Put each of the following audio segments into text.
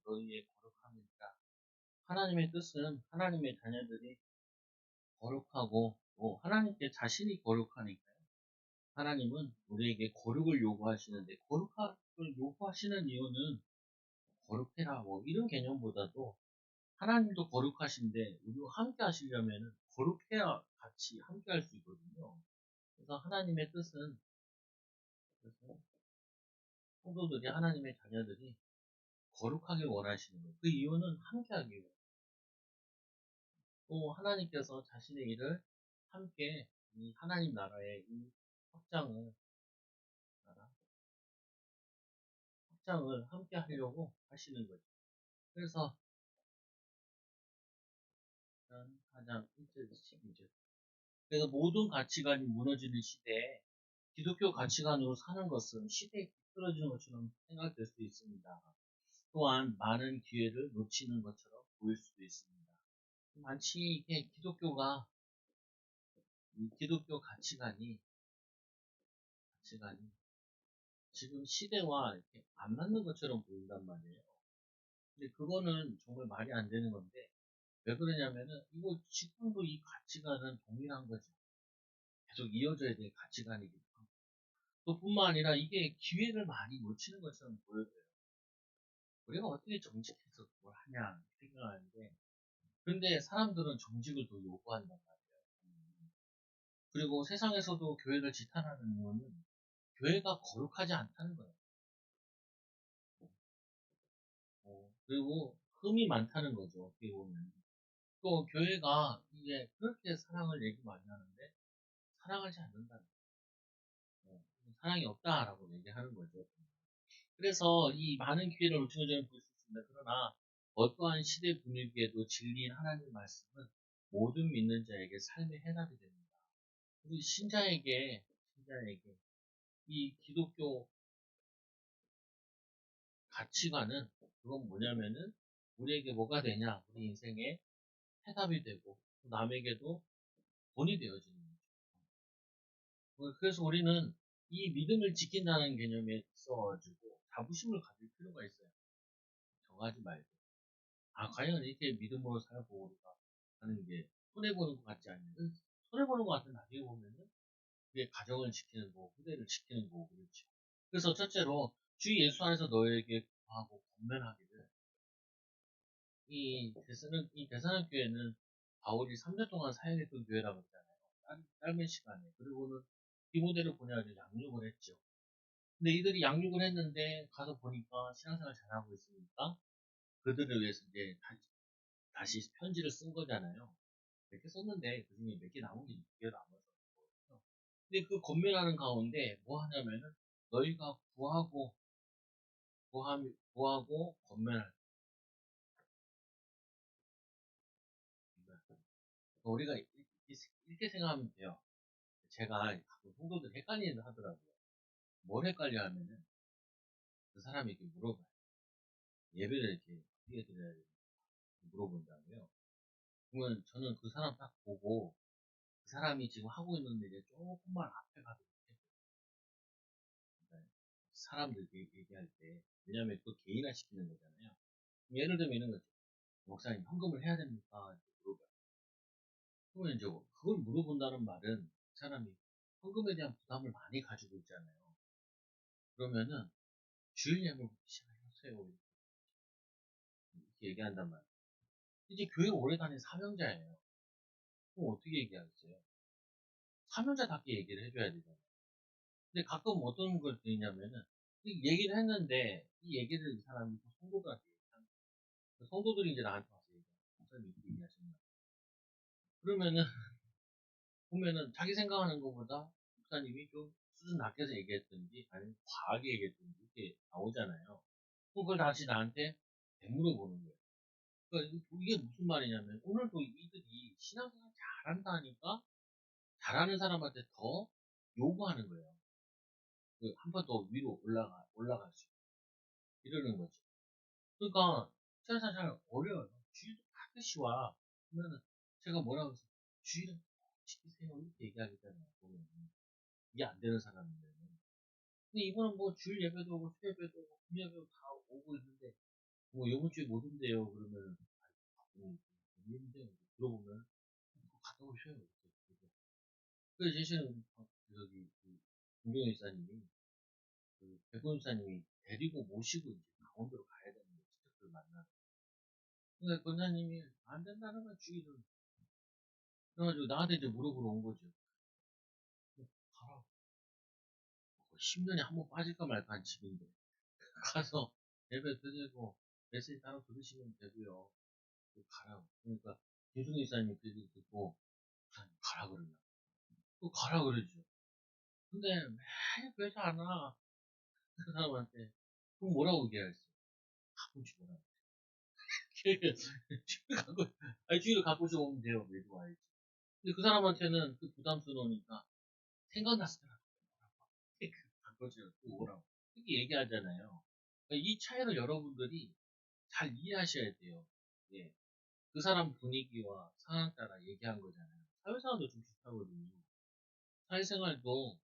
너희의 거룩함이니라. 하나님의 뜻은 하나님의 자녀들이 거룩하고 또 하나님께 자신이 거룩하니까요. 하나님은 우리에게 거룩을 요구하시는데 거룩을 요구하시는 이유는 거룩해라 뭐 이런 개념보다도 하나님도 거룩하신데 우리와 함께 하시려면 거룩해야 같이 함께 할 수 있거든요. 그래서 하나님의 뜻은 그래서 성도들이 하나님의 자녀들이 거룩하길 원하시는 거예요. 그 이유는 함께 하기 위해요. 또 하나님께서 자신의 일을 함께 이 하나님 나라의 이 확장을 확장을 함께 하려고 하시는 거죠. 그래서 4장 1절 12절 그래서 모든 가치관이 무너지는 시대에 기독교 가치관으로 사는 것은 시대에 뒤떨어지는 것처럼 생각될 수 있습니다. 또한 많은 기회를 놓치는 것처럼 보일 수도 있습니다. 마치 이게 이 기독교 가치관이 지금 시대와 이렇게 안 맞는 것처럼 보인단 말이에요. 근데 그거는 정말 말이 안 되는 건데, 왜 그러냐면은, 이거 지금도 이 가치관은 동일한 거죠. 계속 이어져야 될 가치관이기도 하고. 또 뿐만 아니라 이게 기회를 많이 놓치는 것처럼 보여져요. 우리가 어떻게 정직해서 그걸 하냐 생각하는데, 근데 사람들은 정직을 더 요구한단 말이에요. 그리고 세상에서도 교회를 지탄하는 이유는 교회가 거룩하지 않다는 거예요. 그리고 흠이 많다는 거죠. 어떻게 보면. 또 교회가 이게 그렇게 사랑을 얘기 많이 하는데 사랑하지 않는다는 거예요. 사랑이 없다라고 얘기하는 거죠. 그래서 이 많은 기회를 놓치는 점을 볼 수 있습니다. 그러나 어떠한 시대 분위기에도 진리인 하나님의 말씀은 모든 믿는 자에게 삶의 해답이 됩니다. 우리 신자에게 이 기독교 가치관은 그건 뭐냐면은 우리에게 뭐가 되냐? 우리 인생의 해답이 되고 남에게도 본이 되어지는 거죠. 그래서 우리는 이 믿음을 지킨다는 개념에 있어가지고 자부심을 가질 필요가 있어요. 정하지 말고. 아, 과연 이렇게 믿음으로 살고 우리가 하는 게 손해보는 것 같지 않냐. 손해보는 것 같은 나중에 보면은 그게 가정을 지키는 거고, 후대를 지키는 거고, 그렇죠. 그래서 첫째로 주 예수 안에서 너에게 구하고 권면하기를 이 대사는 교회는 바울이 3년 동안 사역했던 교회라고 했잖아요. 짧은 시간에. 그리고는 디모데를 보내가지고 양육을 했죠. 근데 이들이 양육을 했는데 가서 보니까 신앙생활 잘하고 있으니까 그들을 위해서 이제 다시 편지를 쓴 거잖아요. 몇 개 썼는데 그 중에 몇 개 남은 게 6개 남아서 그거예요. 근데 그 권면하는 가운데 뭐 하냐면은 너희가 구하고 권면할 때 우리가 이렇게 생각하면 돼요. 제가 가끔 성도들 헷갈리는 하더라고요. 뭘 헷갈려 하면은 그 사람이 이렇게 물어봐요. 예배를 이렇게 어떻게 드려야 되는지 물어본다고요. 그러면 저는 그 사람 딱 보고 그 사람이 지금 하고 있는 일에 조금만 앞에 가도 좋겠어요. 사람들 얘기할 때. 왜냐면 그 개인화 시키는 거잖아요. 예를 들면 이런 거죠. 목사님 현금을 해야 됩니까? 이렇게 물어봐요. 그러면 이제 그걸 물어본다는 말은 그 사람이 현금에 대한 부담을 많이 가지고 있잖아요. 그러면은 주일 예물 시작하세요. 이렇게 얘기한단 말이에요. 이제 교회 오래 다닌 사명자예요. 그럼 어떻게 얘기하겠어요? 사명자답게 얘기를 해줘야 되잖아요. 근데 가끔 어떤 걸 들리냐면은 이 얘기를 했는데 이 얘기를 이 사람이 또 성도들한테 얘기하는 거예요. 성도들이 이제 나한테 와서 얘기해요. 목사님 이렇게 얘기하셨나? 그러면은 보면은 자기 생각하는 것보다 목사님이 좀 수준 낮게서 얘기했든지 아니면 과하게 얘기했든지 이렇게 나오잖아요. 그럼 그걸 다시 나한테 되물어보는 거예요. 그러니까 이게 무슨 말이냐면 오늘도 이들이 신앙생활 잘한다니까 잘하는 사람한테 더 요구하는 거예요. 그 한 번 더 위로 올라갈 수 있게 이러는 거죠. 그러니까 세상 잘 어려워요. 주일도 반드시 와. 그러면은 제가 뭐라고 해서 주일은 꼭 지키세요 이렇게 얘기하겠잖아요. 보면 이게 안 되는 사람인데. 근데 이분은 뭐 주일 예배도 오고 수예배도 오고 금요일도 다 오고 있는데 뭐 요번 주에 못 온대요. 그러면 못 온대요. 들어보면 갔다 오셔요. 그래서 제시는 저기 김종현 이사님이 백운사님이 데리고 모시고 이제 강원도로 가야 되는 거 친척들 만나. 그러니까 권사님이 안 된다는 건 주의를. 그래가지고 나한테 이제 물어보러 온 거죠. 가라. 10년에 한 번 빠질까 말까 한 집인데. 가서 예배 드리고 메시지 따로 들으시면 되고요. 가라. 그러니까 김종현 이사님이 그 얘기를 듣고 가라 그러냐. 또 가라 그러죠. 근데 매일 그러지 않아. 그 사람한테. 그럼 뭐라고 얘기했어? 가끔씩 뭐라고. 주의를 갖고, 아니, 주의를 갖고서 오면 돼요. 매주 와야지. 근데 그 사람한테는 그 부담스러우니까 생각났을 때라도 갖고서 또 오라고. 이렇게 얘기하잖아요. 그러니까 이 차이를 여러분들이 잘 이해하셔야 돼요. 예. 그 사람 분위기와 상황 따라 얘기한 거잖아요. 사회생활도 좀 비슷하거든요. 사회생활도,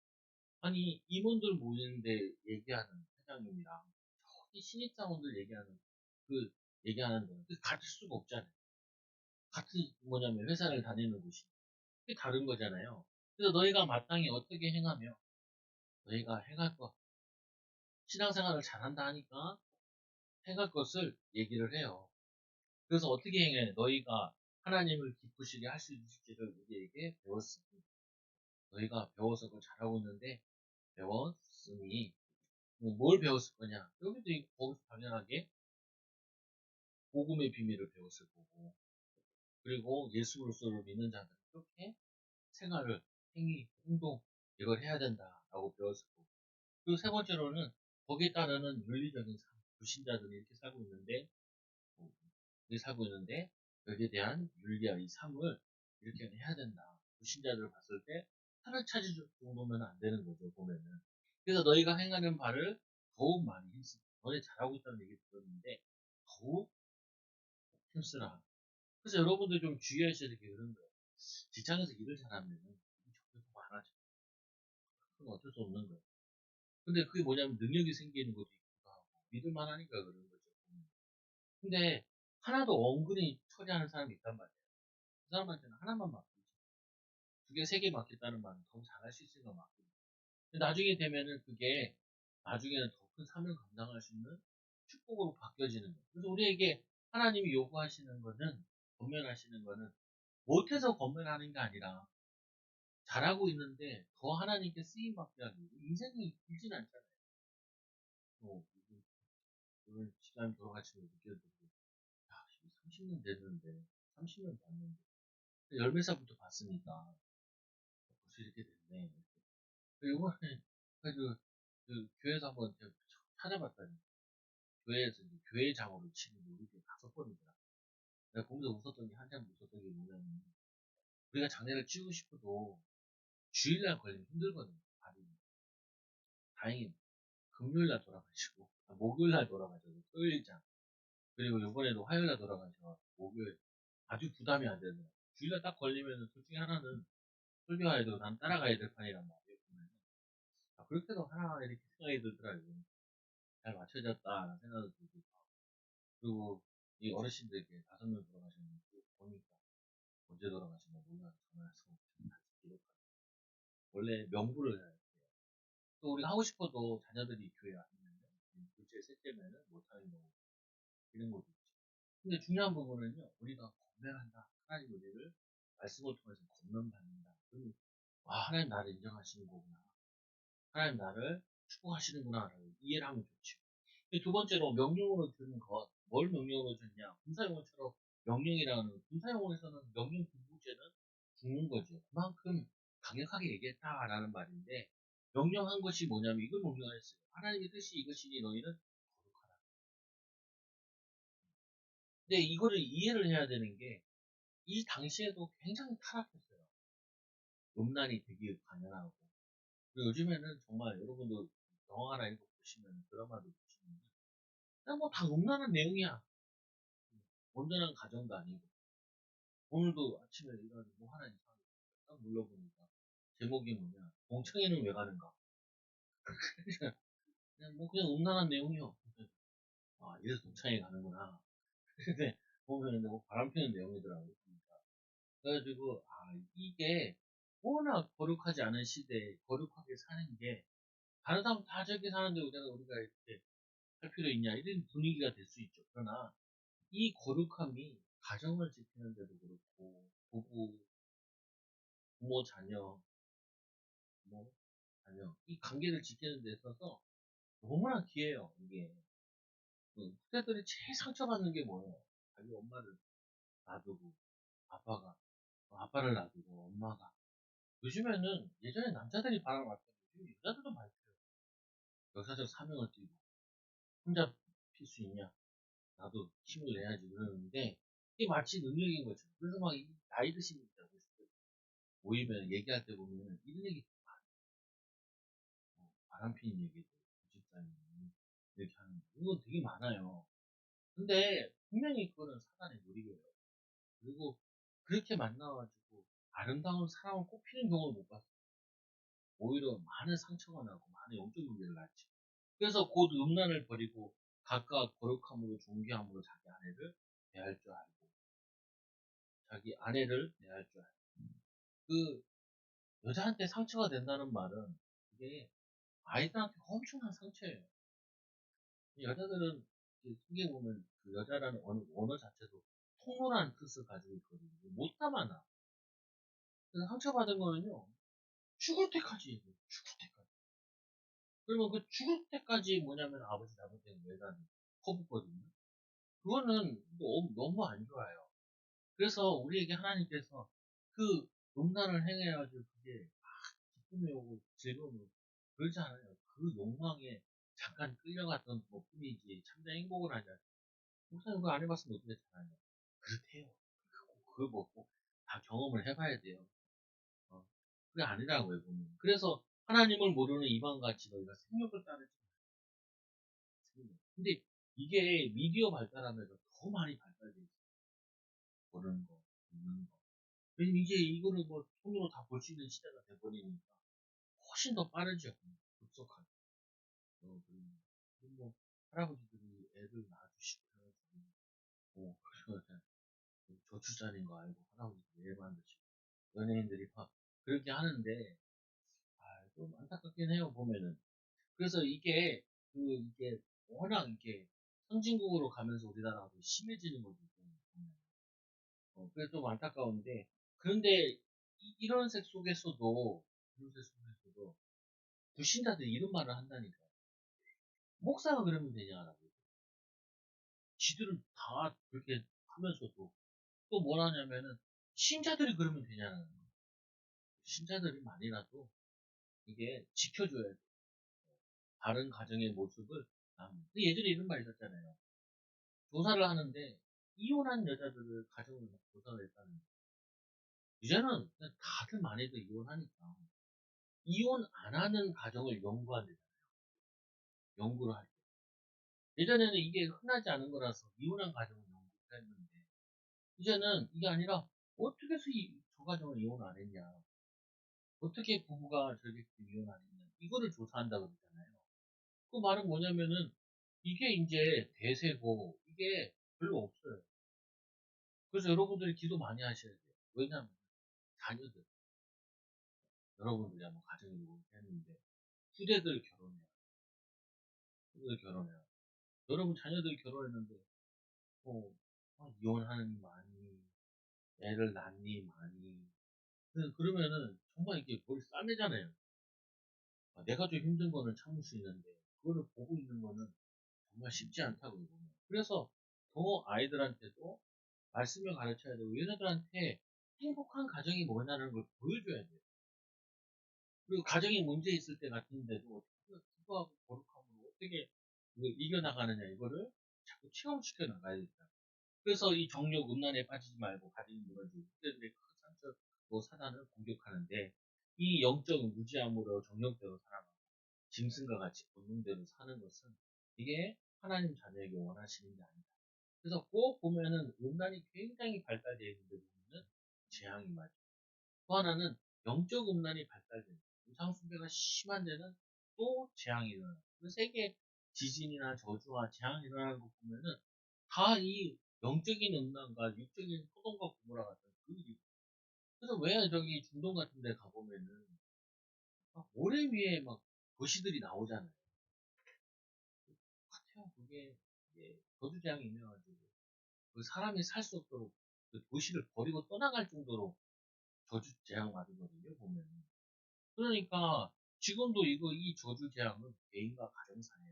아니, 임원들 모이는데 얘기하는 회장님이랑 저기 신입사원들 얘기하는 그 얘기하는 거는 같을 수가 없잖아요. 같은 뭐냐면 회사를 다니는 곳이 그게 다른 거잖아요. 그래서 너희가 마땅히 어떻게 행하며 너희가 행할 것 신앙생활을 잘한다 하니까 행할 것을 얘기를 해요. 그래서 어떻게 행해 너희가 하나님을 기쁘시게 할 수 있을지를 우리에게 배웠으니 너희가 배워서 그걸 잘하고 있는데 배웠으니 뭘 배웠을 거냐 여기도 거기서 당연하게 복음의 비밀을 배웠을 거고 그리고 예수 그리스도를 믿는 자들은 이렇게 생활을 행위 행동 이걸 해야 된다라고 배웠을 거고 그리고 세 번째로는 거기에 따르는 윤리적인 삶 불신자들이 이렇게 살고 있는데 이렇게 살고 있는데 여기에 대한 윤리와 이 삶을 이렇게 해야 된다 불신자들을 봤을 때 하나 찾을 정도면 안 되는 거죠 보면은 그래서 너희가 행하는 바를 더욱 많이 힘쓰 너네 잘하고 있다는 얘기 들었는데 더욱 힘쓰라 그래서 여러분들 좀 주의하셔야 될 게 그런 거예요. 직장에서 일을 잘하면 적용도 많아져. 그건 어쩔 수 없는 거예요. 근데 그게 뭐냐면 능력이 생기는 것도 있기도 하고 믿을만 하니까 그런 거죠. 근데 하나도 엉근히 처리하는 사람이 있단 말이에요. 그 사람한테는 하나만 맡기지. 두 개, 세 개 맡겠다는 말은 더 잘할 수 있으니까 맡기고. 근데 나중에 되면은 그게 나중에는 더 큰 사명을 감당할 수 있는 축복으로 바뀌어지는 거예요. 그래서 우리에게 하나님이 요구하시는 거는 권면하시는 거는 못해서 권면하는 게 아니라 잘하고 있는데 더 하나님께 쓰임 받게 하기. 인생이 길진 않잖아요. 뭐, 오늘 시간 돌아가신 거 느껴도 야, 30년 됐는데, 30년 봤는데, 열매사부터 봤으니까 벌써 이렇게 됐네. 이번에 그 교회에서 한번 제가 찾아봤더니 교회에서 이제 교회장으로 치는 우리 교회 5번이더라. 내가 거기서 웃었던 게 한참 웃었던 게 뭐냐면 우리가 장례를 치우고 싶어도 주일날 걸리면 힘들거든요. 발이. 다행히 금요일날 돌아가시고 목요일날 돌아가셔서 토요일장 그리고 요번에도 화요일날 돌아가셔서 목요일 아주 부담이 안 되더라고요. 주일날 딱 걸리면 둘 중에 하나는 설교해야 되고 난 따라가야 될 판이란 말이에요. 보면. 그렇게도 하나 이렇게 생각이 들더라고요. 잘 맞춰졌다 생각도 들고 그리고 이 어르신들께 5명 돌아가셨는데 보니까 언제 돌아가신가 몰라서 전화해서 좀 다시 기록하고 원래 명부를 해야 돼요. 또 우리가 하고 싶어도 자녀들이 교회 안 오면 둘째, 셋째면은 못하는 경우 이런 것도 있죠. 근데 중요한 부분은요, 우리가 건면한다. 하나님 우리를 말씀을 통해서 건면받는다. 그러면, 와, 하나님 나를 인정하시는 거구나. 하나님 나를 축복하시는구나. 라고 이해를 하면 좋죠. 두 번째로 명령으로 주는 것. 뭘 명령으로 줬냐? 군사용어처럼 명령이라는, 군사용어에서는 명령 중국제는 죽는 거죠. 그만큼 강력하게 얘기했다라는 말인데, 명령한 것이 뭐냐면 이걸 명령했어요. 하나님의 뜻이 이것이니 너희는 거룩하라. 근데 이거를 이해를 해야 되는 게, 이 당시에도 굉장히 타락했어요. 음란이 되게 가난하고. 그리고 요즘에는 정말 여러분도 영화 하나 읽어 보시면 드라마도 보시면 그냥 뭐 다 음란한 내용이야. 온전한 가정도 아니고. 오늘도 아침에 일어나서 뭐 하나 이상하게 딱 눌러보니까 제목이 뭐냐. 공청회는 왜 가는가. 그냥 뭐 그냥 음란한 내용이요. 아, 이래서 동창회 가는구나. 근데 보면 너무 바람 피는 내용이더라고요. 보니까. 그래가지고, 아, 이게 워낙 거룩하지 않은 시대에 거룩하게 사는 게, 다른 사람 다 저렇게 사는데 우리가 이렇게 할 필요 있냐, 이런 분위기가 될 수 있죠. 그러나, 이 거룩함이 가정을 지키는 데도 그렇고, 부부, 부모, 자녀, 뭐, 자녀, 이 관계를 지키는 데 있어서 너무나 귀해요, 이게. 후대들이 제일 상처받는 게 뭐예요? 자기 엄마를 놔두고, 아빠가, 아빠를 놔두고, 엄마가. 요즘에는, 예전에 남자들이 바람을 폈는데, 요즘 여자들도 많이 펴요. 역사적 사명을 띠고, 혼자 필 수 있냐? 나도 힘을 내야지 그러는데, 이게 마치 능력인 거죠. 그래서 막, 나이 드신 분들, 모이면 얘기할 때 보면, 이런 얘기 바람핀 얘기도 구집사님 이렇게 하는 거 이건 되게 많아요. 근데 분명히 그거는 사단의 노리고요. 그리고 그렇게 만나가지고 아름다운 사랑을 꽃피는 경우를 못 봤어요. 오히려 많은 상처가 나고 많은 영적 문제를 낳지. 그래서 곧 음란을 버리고 각각 거룩함으로 존귀함으로 자기 아내를 대할 줄 알고 자기 아내를 대할 줄 알고 그 여자한테 상처가 된다는 말은 이게 아이들한테 엄청난 상처예요. 여자들은 크게 보면 그 여자라는 언어 자체도 통로라는 뜻을 가지고 있거든요. 못 담아놔. 그래서 상처받은 거는요, 죽을 때까지 얘기해요. 죽을 때까지. 그러면 그 죽을 때까지 뭐냐면 아버지 잘못된 외관이 퍼붓거든요. 그거는 너무 안 좋아요. 그래서 우리에게 하나님께서 그 농단을 행해가지고 그게 기쁨이 오고 즐거움이 오고 그러지 않아요. 그 욕망에 잠깐 끌려갔던 것 뿐이지 참된 행복을 하지 않아요. 목사님 그거 안 해봤으면 어떻게 잘아요 그렇대요. 그걸 먹고 다 경험을 해봐야 돼요. 그게 아니라고요, 보면. 그래서 하나님을 모르는 이방같이 너희가 생육을 따르지 마세요. 근데 이게 미디어 발달하면서 더 많이 발달돼 있어요. 보는 거, 듣는 거. 왜냐면 이제 이거를 뭐 손으로 다 볼 수 있는 시대가 돼버리니까 훨씬 더 빠르죠. 급속하게. 그리고 뭐 할아버지들이 애를 낳아주시고 해가지고 그러면 저출산인 거 알고 할아버지들 애 만드시고 연예인들이 막 그렇게 하는데 좀 안타깝긴 해요 보면은. 그래서 이게 워낙 이게 선진국으로 가면서 우리나라가 더 심해지는 거죠. 보면. 그래서 좀 안타까운데 그런데 이런 색 속에서도 불신자들이 이런 말을 한다니까. 목사가 그러면 되냐라고. 지들은 다 그렇게 하면서도 또 뭐라냐면은 신자들이 그러면 되냐는 거예요. 신자들이 많이라도 이게 지켜줘야 돼. 다른 가정의 모습을 예전에 이런 말 있었잖아요. 조사를 하는데 이혼한 여자들을 가정을 막 조사를 했다는 거예요. 이제는 그냥 다들 많이들 이혼하니까 이혼 안 하는 가정을 연구한대잖아요. 연구를 할 때. 예전에는 이게 흔하지 않은 거라서 이혼한 가정을 연구했는데 이제는 이게 아니라 어떻게 해서 저 가정을 이혼 안 했냐. 어떻게 부부가 저렇게 이혼 안 했냐. 이거를 조사한다 그러잖아요. 그 말은 뭐냐면은 이게 이제 대세고 이게 별로 없어요. 그래서 여러분들이 기도 많이 하셔야 돼요. 왜냐하면 자녀들 여러분들이 아마 가정이 했는데 후대들 결혼해요. 후대들 결혼해요. 여러분 자녀들 결혼했는데 이혼하는 많이 애를 낳니 많이 그러면은 정말 이게 머리 싸매잖아요. 내가 좀 힘든 거는 참을 수 있는데 그거를 보고 있는 거는 정말 쉽지 않다고 보면. 그래서 더 아이들한테도 말씀을 가르쳐야 되고 얘네들한테 행복한 가정이 뭐냐는 걸 보여줘야 돼요. 그리고 가정에 문제 있을 때 같은데도 어떻게 기도하고 거룩함으로 어떻게 이걸 이겨나가느냐 이거를 자꾸 체험시켜 나가야 된다. 그래서 이 정욕 음란에 빠지지 말고 가정이 무너지고 그들의 큰 상처 뭐 사단을 공격하는데 이 영적 무지함으로 정욕대로 살아가고 짐승과 같이 본능대로 사는 것은 이게 하나님 자녀에게 원하시는 게 아니다. 그래서 꼭 보면은 음란이 굉장히 발달되어 있는데 보면은 재앙이 맞아요. 또 하나는 영적 음란이 발달되는 우상숭배가 심한 데는 또 재앙이 일어나요. 그 세 개 지진이나 저주와 재앙이 일어나는 거 보면은 다 이 영적인 음란과 육적인 소돔과 고모라 같은 그 일. 그래서 왜 저기 중동 같은 데 가보면은 막 모래 위에 막 도시들이 나오잖아요. 같아요. 그게 이제 저주재앙이 임해가지고 그 사람이 살 수 없도록 그 도시를 버리고 떠나갈 정도로 저주재앙 맞으거든요, 보면은. 그러니까 지금도 이 저주재앙은 개인과 가정사회,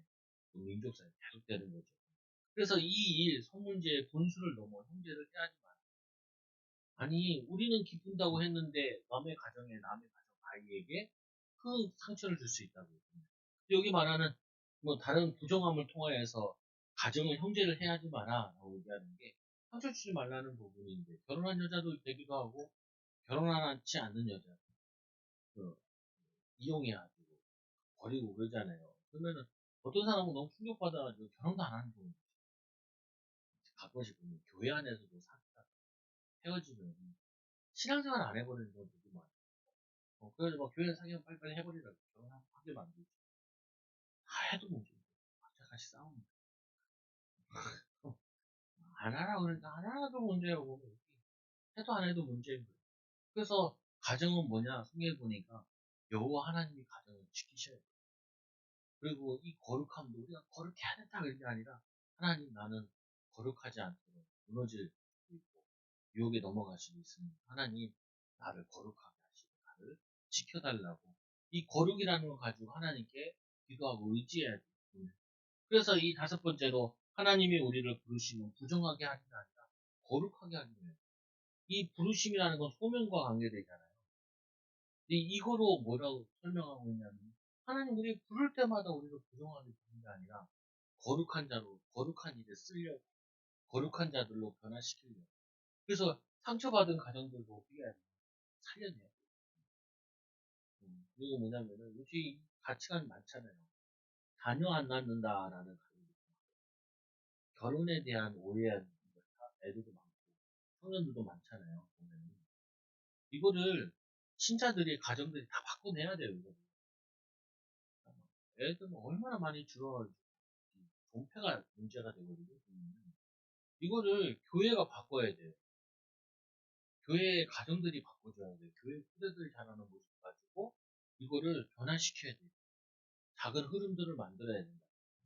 또 민족사회 계속되는 거죠. 그래서 이 일, 성문제의 본수를 넘어 형제를 해야지 만 아니, 우리는 기쁜다고 했는데 남의 가정에 남의 가정 아이에게 큰 상처를 줄 수 있다고 했습니다. 여기 말하는 뭐 다른 부정함을 통하여서 가정을 형제를 해야지 마라 라고 얘기하는 게 상처 주지 말라는 부분인데 결혼한 여자도 되기도 하고 결혼하지 않는 여자 그 이용해가지고 버리고 그러잖아요. 그러면은 어떤 사람은 너무 충격받아가지고 결혼도 안 하는 경우 가끔씩 보면 교회 안에서도 사귀다가 헤어지면 신앙생활 안 해버리는 경우 되게 많아요. 그래서 막 교회 사귀면 빨리빨리 해버리라고 결혼하게 만들죠. 다 해도 문제고 각자같이 싸웁니다. 안 하라 그러니까 안 하라도 문제고 해도 안 해도 문제인 거예요. 그래서 가정은 뭐냐 성경에 보니까 여호와 하나님이 가정을 지키셔야 돼요. 그리고 이 거룩함도 우리가 거룩해야 된다 그런 게 아니라 하나님 나는 거룩하지 않도록 무너질 수도 있고 유혹에 넘어갈 수도 있으니 하나님 나를 거룩하게 하시고 나를 지켜달라고 이 거룩이라는 걸 가지고 하나님께 기도하고 의지해야 돼요. 그래서 이 다섯 번째로 하나님이 우리를 부르시면 부정하게 하는 게 아니라 거룩하게 하는 거예요. 이 부르심이라는 건 소명과 관계되잖아요. 이거로 뭐라고 설명하고 있냐면 하나님 우리 부를 때마다 우리를 부정하게 부르는 게 아니라 거룩한 자로 거룩한 일에 쓰려고 거룩한 자들로 변화시키려고 그래서 상처받은 가정들도 어떻게 해야 돼? 살려내야 돼. 그리고 뭐냐면은 요즘 가치관이 많잖아요. 자녀 안 낳는다라는 가정도 결혼에 대한 오해한 애들도 많고 청년들도 많잖아요. 보면은. 이거를 신자들이 가정들이 다 바꿔내야 돼요. 이거. 애들은 얼마나 많이 줄어가지고 존폐가 문제가 되거든요. 이거를 교회가 바꿔야 돼요. 교회의 가정들이 바꿔줘야 돼요. 교회 후대들이 자라는 모습 가지고 이거를 변화시켜야 돼요. 작은 흐름들을 만들어야 된다.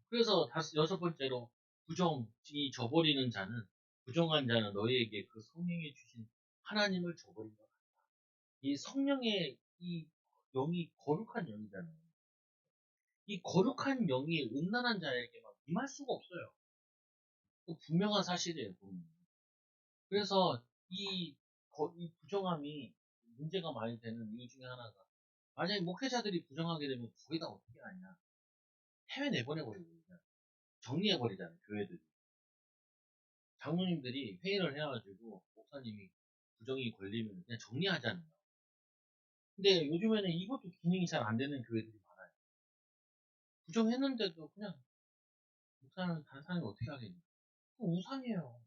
그래서 여섯 번째로 부정이 저버리는 자는 부정한 자는 너희에게 그 성령이 주신 하나님을 저버린 것 같다. 이 성령의 이 영이 거룩한 영이잖아요. 이 거룩한 영이 음란한 자에게 막 임할 수가 없어요. 그 분명한 사실이에요. 보면. 그래서 이 부정함이 문제가 많이 되는 이유 중에 하나가 만약에 목회자들이 부정하게 되면 거의 다 어떻게 하냐 해외 내보내버리고 그냥 정리해버리잖아요. 교회들이 장로님들이 회의를 해가지고 목사님이 부정이 걸리면 그냥 정리하잖아요. 근데 요즘에는 이것도 기능이 잘 안 되는 교회들이 많아요. 부정했는데도 그냥 목사는 다른 사람이 어떻게 하겠냐. 그거 우상이에요.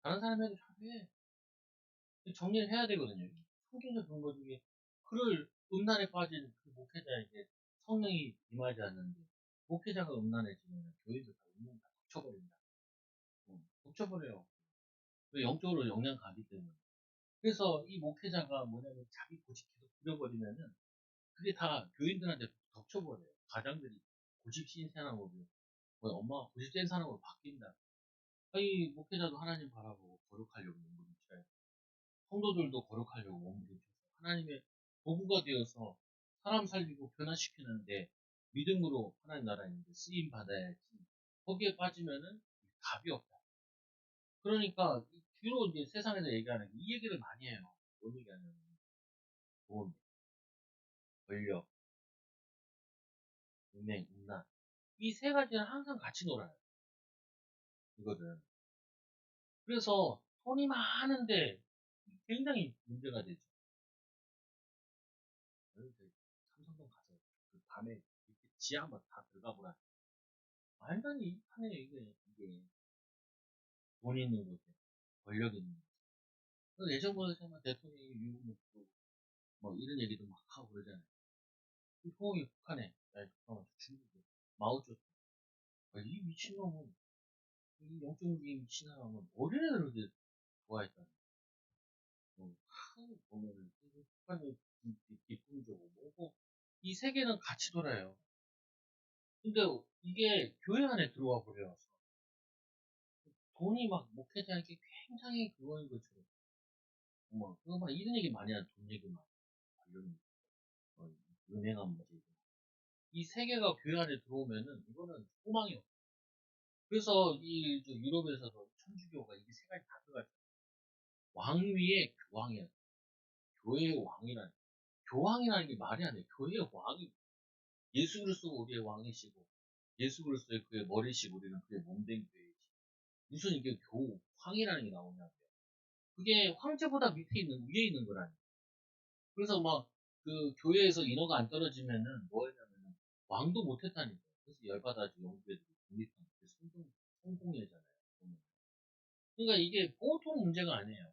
다른 사람이 해도 잘해. 정리를 해야 되거든요. 성경에서 그런 거 중에 그를 음란에 빠진 그 목회자에게 성령이 임하지 않는데 목회자가 음란해지면 교회도 다 음란 다 덮쳐버린다. 덮쳐버려요. 영적으로 영향 가기 때문에. 그래서 이 목회자가 뭐냐면 자기 고집 계속 부려버리면은 그게 다 교인들한테 덮쳐버려요. 가장들이 고집 신 사람으로 뭐 엄마가 고집 센 사람으로 바뀐다. 이 목회자도 하나님 바라보고 거룩하려고 몸부림쳐요. 성도들도 거룩하려고 몸부림쳐서 하나님의 도구가 되어서 사람 살리고 변화시키는데 믿음으로 하나님 나라에 있는데 쓰임 받아야지. 거기에 빠지면은 답이 없다. 그러니까 주로 이제 세상에서 얘기하는 이 얘기를 많이 해요. 뭔 얘기하냐면 돈, 권력, 은행, 음란 이 세 가지는 항상 같이 놀아요. 이거는. 그래서 돈이 많은데 굉장히 문제가 되죠. 삼성동 가서 그 밤에 이렇게 지하 한번 다 들어가 보라. 말도 안 돼. 하네 이게 돈 있는 곳에 권력 있는 곳에. 그래서 예전보다 정말 대통령이 미국 먹고 뭐 이런 얘기도 막 하고 그러잖아요. 그 소음이 북한에, 아니, 잠깐만, 중국에 마오쩌둥 이 미친놈은, 이 영적무기 미친놈은 어린애들을 그렇게 좋아했다는 거야. 하고 보면은, 북한의 기쁨적으로 뭐고, 이 세계는 같이 돌아요. 근데 이게 교회 안에 들어와 버려서, 돈이 막 목회자에게 굉장히 그거인 것처럼, 그거 막 이런 얘기 많이 하는 돈 얘기만, 이런, 어, 은행한 문제. 이 세계가 교회 안에 들어오면은, 이거는 소망이 없어. 그래서 저 유럽에서도 천주교가 이게 세 가지 다 들어가 있어. 왕 위에 교황이야. 교회의 왕이라는, 교황이라는 게 말이 안 돼. 교회의 왕이, 예수 그리스도가 우리의 왕이시고, 예수 그리스도의 그의 머리시고, 우리는 그의 몸된 교회이지. 무슨 이게 교황이라는 게 나오냐고요. 그게 황제보다 밑에 있는, 위에 있는 거라니. 그래서 막, 그, 교회에서 인허가 안 떨어지면은, 뭐 했냐면은, 왕도 못했다니까. 그래서 열받아가지고 영국 애들이 독립한 게 성공회잖아요. 그러니까 이게 보통 문제가 아니에요.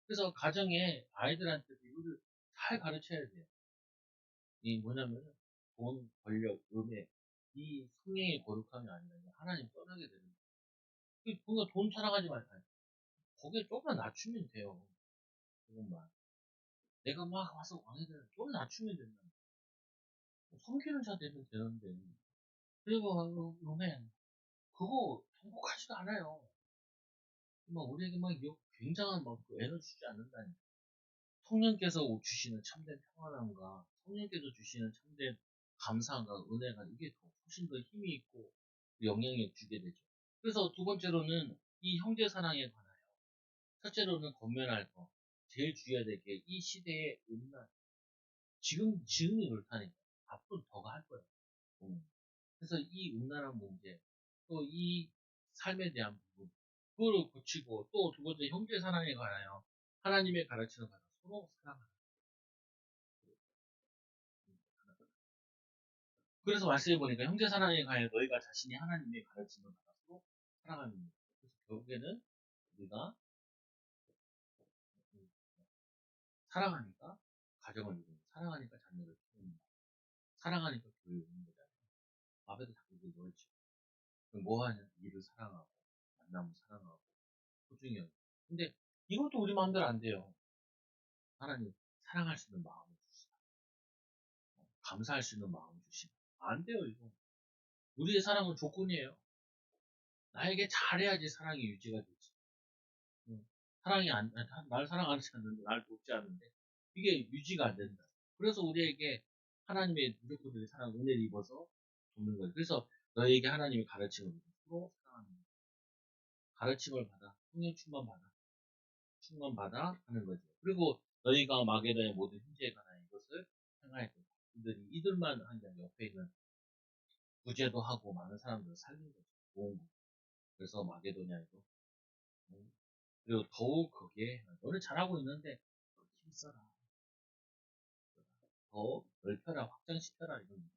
그래서 가정에 아이들한테 이거를 잘 가르쳐야 돼요. 이 뭐냐면은, 돈, 권력, 음해, 이 성령의 거룩함이 아니라 하나님 떠나게 되는 거예요. 뭔가 돈 사랑하지 말아요. 거기에 조금만 낮추면 돼요. 조금만. 내가 막 와서 왕이 되는 좀 낮추면 된다. 섬기는 자 되면 되는데. 그리고 음해, 그거 행복하지도 않아요. 막 우리에게 막 굉장한 막그 에너지 주지 않는다니까. 성령께서 주시는 참된 평안함과 성령께서 주시는 참된 감사함과 은혜가 이게 훨씬 더 힘이 있고 영향력 주게 되죠. 그래서 두 번째로는 이 형제 사랑에 관하여, 첫째로는 권면할 거, 제일 주의해야 될 게 이 시대의 음란. 지금이 그렇다니까. 앞으로 더 할 거예요. 그래서 이 음란한 문제, 또 이 삶에 대한 부분, 그거를 고치고, 또 두 번째 형제 사랑에 관하여 하나님의 가르침을 받아 서로 사랑하는. 그래서 말씀해 보니까 형제 사랑에 관하여 너희가 자신이 하나님의 가르침을 받아 서로 사랑하는 것. 그래서 결국에는 우리가 사랑하니까 가정을 이루고, 사랑하니까 자녀를 키우는, 사랑하니까 교회를 이루는 거잖아요. 밥에도 자꾸 그 넣었죠. 그럼 뭐 하냐? 일을 사랑하고, 만남을 사랑하고, 소중히 여기고. 근데 이것도 우리 마음대로 안 돼요. 하나님, 사랑할 수 있는 마음을 주시고, 감사할 수 있는 마음을 주시고. 안 돼요, 이거. 우리의 사랑은 조건이에요. 나에게 잘해야지 사랑이 유지가 되지. 사랑이 날 사랑하지 않는데, 날 돕지 않는데, 이게 유지가 안 된다. 그래서 우리에게 하나님의 무조건적인 사랑, 은혜를 입어서 돕는 거예요. 그래서 너에게 하나님의 가르침을 서로 사랑하는 거예요. 가르침을 받아, 성령 충만받아 하는 거죠. 그리고 너희가 마게도의 모든 형제에 관한 이것을 행하였고, 이들만 한 게 아니라 옆에 있는 구제도 하고 많은 사람들을 살린 거죠. 도운 거. 그래서 마게도냐에도, 그리고 더욱 거기에 너는 잘하고 있는데 힘써라. 더 넓혀라, 확장시켜라, 이런 거.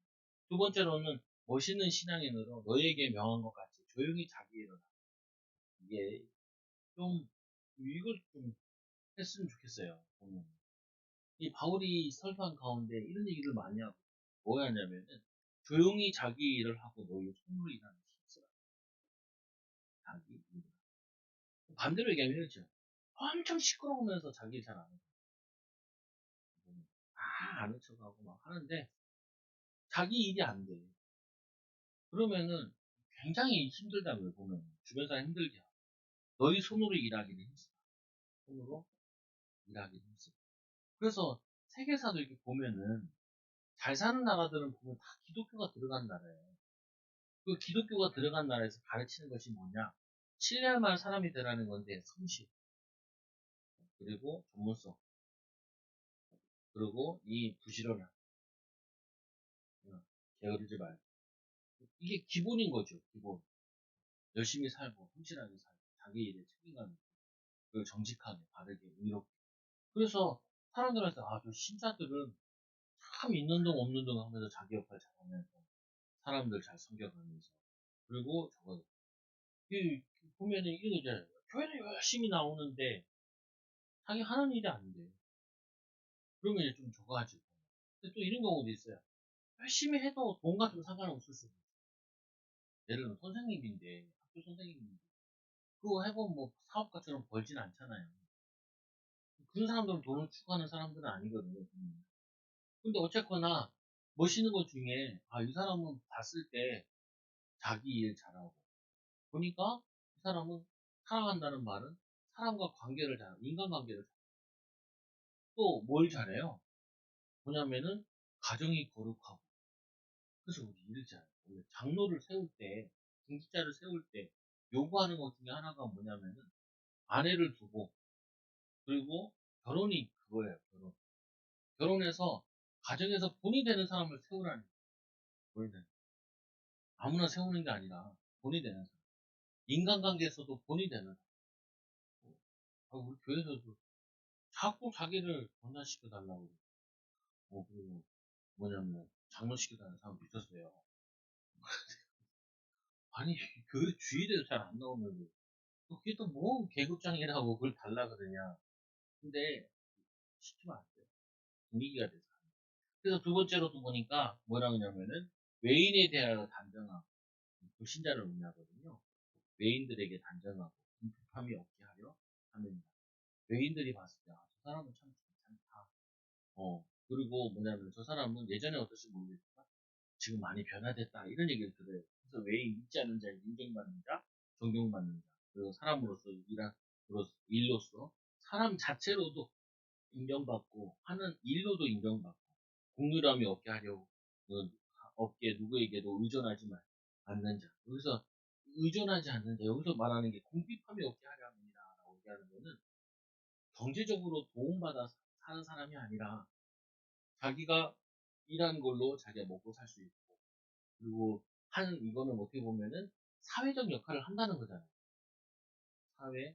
두 번째로는 멋있는 신앙인으로 너에게 명한 것 같이 조용히 자기 일을 하라. 이게 좀, 이걸 좀 했으면 좋겠어요. 보면. 이 바울이 설교한 가운데 이런 얘기를 많이 하고, 뭐였냐면은, 조용히 자기 일을 하고 너희 손으로 일하는 힘쓰라. 자기 일을. 반대로 얘기하면 이렇죠. 엄청 시끄러우면서 자기 일 잘 안 하고, 아는 척하고 막 하는데, 자기 일이 안 돼. 그러면은 굉장히 힘들다고요, 보면. 주변 사람 힘들게 하고. 너희 손으로 일하기는 힘쓰다. 손으로 일하기는 힘쓰다. 그래서 세계사도 이렇게 보면은, 잘 사는 나라들은 보면 다 기독교가 들어간 나라예요. 그 기독교가 들어간 나라에서 가르치는 것이 뭐냐? 신뢰할 만한 사람이 되라는 건데, 성실, 그리고 전문성, 그리고 이 부지런함, 게으르지 말고. 이게 기본인 거죠, 기본. 열심히 살고, 성실하게 살고, 자기 일에 책임감 있고, 그리고 정직하게, 바르게, 의롭게. 그래서 사람들한테, 저 신자들은 참 있는 동 없는 동 하면서 자기 역할 잘하면서, 사람들 잘 섬겨가면서, 그리고 저거, 보면은 이런 거 있잖아요. 교회는 열심히 나오는데, 자기 하는 일이 안 돼. 그러면 이제 좀 적어가지고. 근데 또 이런 경우도 있어요. 열심히 해도 돈 같은 거 상관없을 수도 있어. 예를 들면 선생님인데, 학교 선생님인데, 그거 해보면 뭐 사업가처럼 벌진 않잖아요. 그런 사람들은 돈을 추구하는 사람들은 아니거든요. 근데 어쨌거나 멋있는 것 중에, 아, 이 사람은 봤을 때 자기 일 잘하고, 보니까 이 사람은 사랑한다는 말은 사람과 관계를 잘, 인간관계를 잘, 또 뭘 잘해요? 뭐냐면은 가정이 거룩하고, 그래서 우리 일을 잘해요. 원래 장로를 세울 때, 중직자를 세울 때 요구하는 것 중에 하나가 뭐냐면은 아내를 두고, 그리고 결혼이 그거예요, 결혼. 결혼해서 가정에서 본이 되는 사람을 세우라는 거예요. 아무나 세우는 게 아니라 본이 되는 사람. 인간관계에서도 본이 되는 사람. 우리 교회에서도 자꾸 자기를 변화시켜 달라고. 그리고 뭐냐면 장로시켜 달라는 사람도 있었어요. 아니, 교회 주일에도 잘 안 나오는데 그게 또 뭐 계급장이라고 그걸 달라 그러냐. 근데 시키면 안 돼요. 분위기가 돼서. 그래서 두 번째로도 보니까 뭐라 그러냐면은 외인에 대하여 단정하고 불신자를 의미하거든요. 외인들에게 단정하고 궁핍함이 없게 하려 합니다. 외인들이 봤을 때, 아, 저 사람은 참 괜찮다. 그리고 뭐냐면 저 사람은 예전에 어떨지 모르겠지만 지금 많이 변화됐다. 이런 얘기를 들어요. 그래서 외인 믿지 않는 자에 인정받는 자, 존경받는 자, 그리고 사람으로서 일로서 사람 자체로도 인정받고 하는 일로도 인정받고 공유함이 없게 하려고 없게 누구에게도 의존하지 않는 자. 여기서 의존하지 않는 자. 여기서 말하는 게 궁핍함이 없게 하려 합니다라고 얘기하는 거는 경제적으로 도움받아 사는 사람이 아니라 자기가 일한 걸로 자기가 먹고 살 수 있고 그리고 이거는 어떻게 보면은 사회적 역할을 한다는 거잖아요. 사회,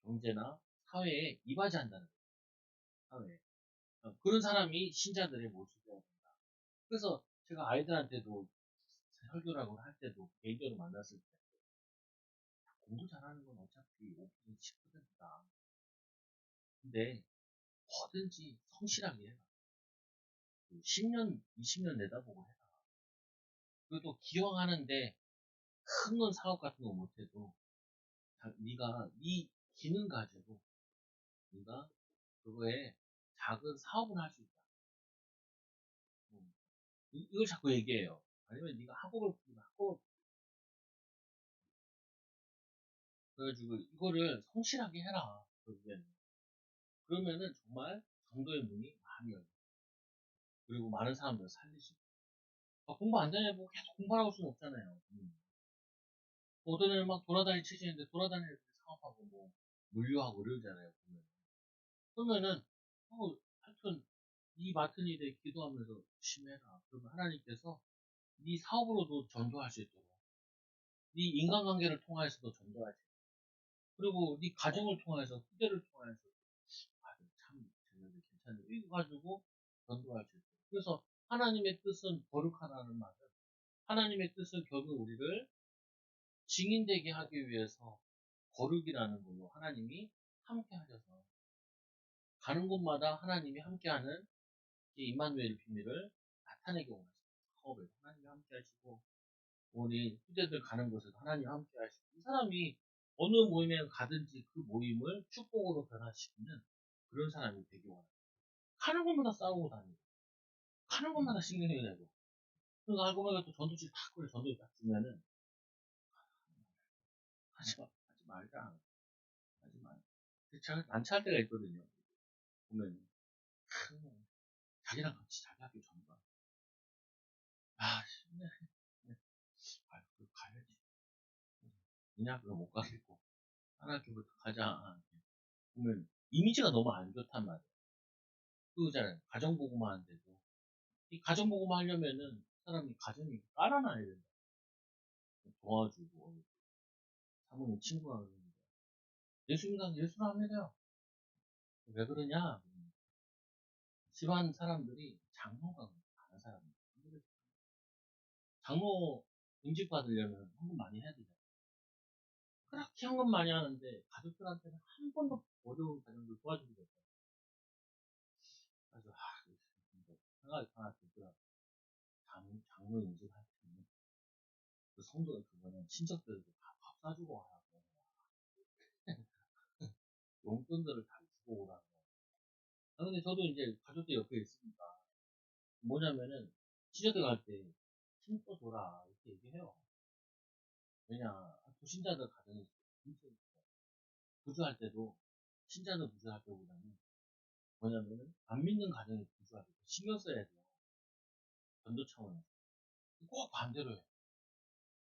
경제나 사회에 이바지한다는 거예요. 사회에. 그런 사람이 신자들의 모습이라고 합니다. 그래서 제가 아이들한테도 설교라고 할 때도 개인적으로 만났을 때 공부 잘하는 건 어차피 오픈이 쉽거든요. 근데 뭐든지 성실하게 해라. 10년, 20년 내다보고 해라. 그래도 기왕하는데 큰 건 사업 같은 거 못해도 네가 네 기능 가지고 네가 그거에 작은 사업을 할 수 있다. 음. 이걸 자꾸 얘기해요. 아니면 네가 학업을 부르면 학업을 그래가지고 이거를 성실하게 해라. 그러면은 정말 정도의 문이 많이 열려. 그리고 많은 사람들을 살리시고. 공부 안 되냐고 계속 공부하라고 할 수는 없잖아요. 어떤 애는 막 돌아다니 치시는데 돌아다니는 사업하고 뭐 물류하고 이러잖아요. 보면. 그러면은 하여튼 이 맡은 일에 기도하면서 열심히 해라. 그러면 하나님께서 네 사업으로도 전도할 수 있도록 네 인간관계를 통하여서도 전도할 수 있도록 그리고 네 가정을 통해서 후대를 통해서 참 쟤네들 괜찮네 이거 가지고 전도할 수 있도록 그래서 하나님의 뜻은 거룩하다는 말은 하나님의 뜻은 결국 우리를 증인되게 하기 위해서 거룩이라는 걸로 하나님이 함께 하셔서 가는 곳마다 하나님이 함께하는 임마누엘 비밀을 나타내게 원하십니다. 사업에서 하나님이 함께 하시고 우리 후대들 가는 곳에서 하나님 함께 하시고 이 사람이 어느 모임에 가든지 그 모임을 축복으로 변화시키는 그런 사람이 되기 원합니다. 가는 곳마다 싸우고 다니고 가는 곳마다 신경이 내고 그래서 알고 보니까 또 전도지 탁 그래 전도지 딱 주면은 하지 말자 하지 말. 제가 난처할 때가 있거든요. 보면 자기랑 같이 자기 학교 전가 네. 그거 가야지. 니네 학교 못 가겠고 다른 학교부터 가자. 보면 이미지가 너무 안 좋단 말이야. 그거잖아요. 가정보고만 하는데도 이 가정보고만 하려면은 사람이 가정이 깔아놔야 된다. 도와주고 사모님 친구가 그러는데 예수님과 예수를 하면 돼요. 왜 그러냐? 집안 사람들이 장로가 많은 사람이에요. 장로 인직 받으려면 헌금 많이 해야 되잖아요. 그렇게 헌금 많이 하는데 가족들한테는 한 번도 어려운 가정들 도와주는 거 없어요. 그래서 생각이 하나 들더라고요. 장로 인직할 때는 그 성도, 그거는 친척들도 다 밥 사주고 와라고. 용돈들을 다 주고 오라고. 아, 근데 저도 이제 가족들 옆에 있으니까, 뭐냐면은, 친척들 갈 때, 힘써 줘라, 이렇게 얘기해요. 왜냐, 도신자들 가정이 힘써 부주할 때도, 신자들 부주할 때보다는, 뭐냐면은, 안 믿는 가정이 부주할 때 신경 써야 돼요. 전도 차원에서. 꼭 반대로 해요.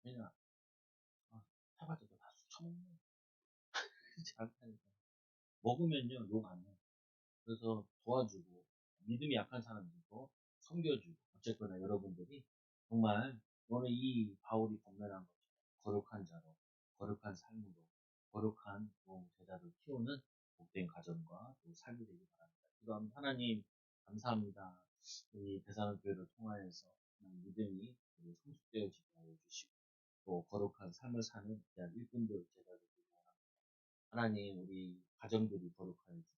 왜냐, 아, 해봤자 다 수쳐먹네. 그렇지 않다니까. 먹으면요, 욕 안 해요. 그래서 도와주고, 믿음이 약한 사람들도 섬겨주고, 어쨌거나 여러분들이 정말 오늘 이 바울이 건면한 것처럼 거룩한 자로, 거룩한 삶으로, 거룩한 제자를 키우는 복된 가정과 또 삶이 되기 바랍니다. 기도합니다. 하나님, 감사합니다. 이 대사관교회를 통하여서 믿음이 성숙되어지게 하여 주시고, 또 거룩한 삶을 사는 귀한 일꾼들 제자들 되기 바랍니다. 하나님, 우리 가정들이 거룩하여지고,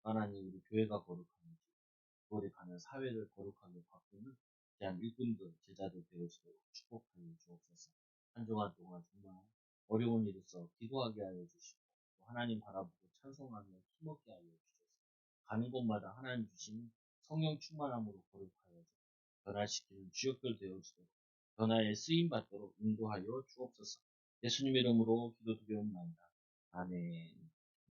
하나님, 우리 교회가 거룩하여지고, 우리 가는 사회를 거룩하게 바꾸는 귀한 일꾼들, 제자들 되어지도록 축복하여 주옵소서. 한 주간 동안 정말 어려운 일이 있어 기도하게 하여 주시고, 또 하나님 바라보고 찬송하며 힘없게 하여 주셔서 가는 곳마다 하나님 주시는 성령 충만함으로 거룩하여 변화시키는 주역들 되어지도록 변화에 쓰임받도록 인도하여 주옵소서. 예수님 이름으로 기도드리옵나이다. 아멘.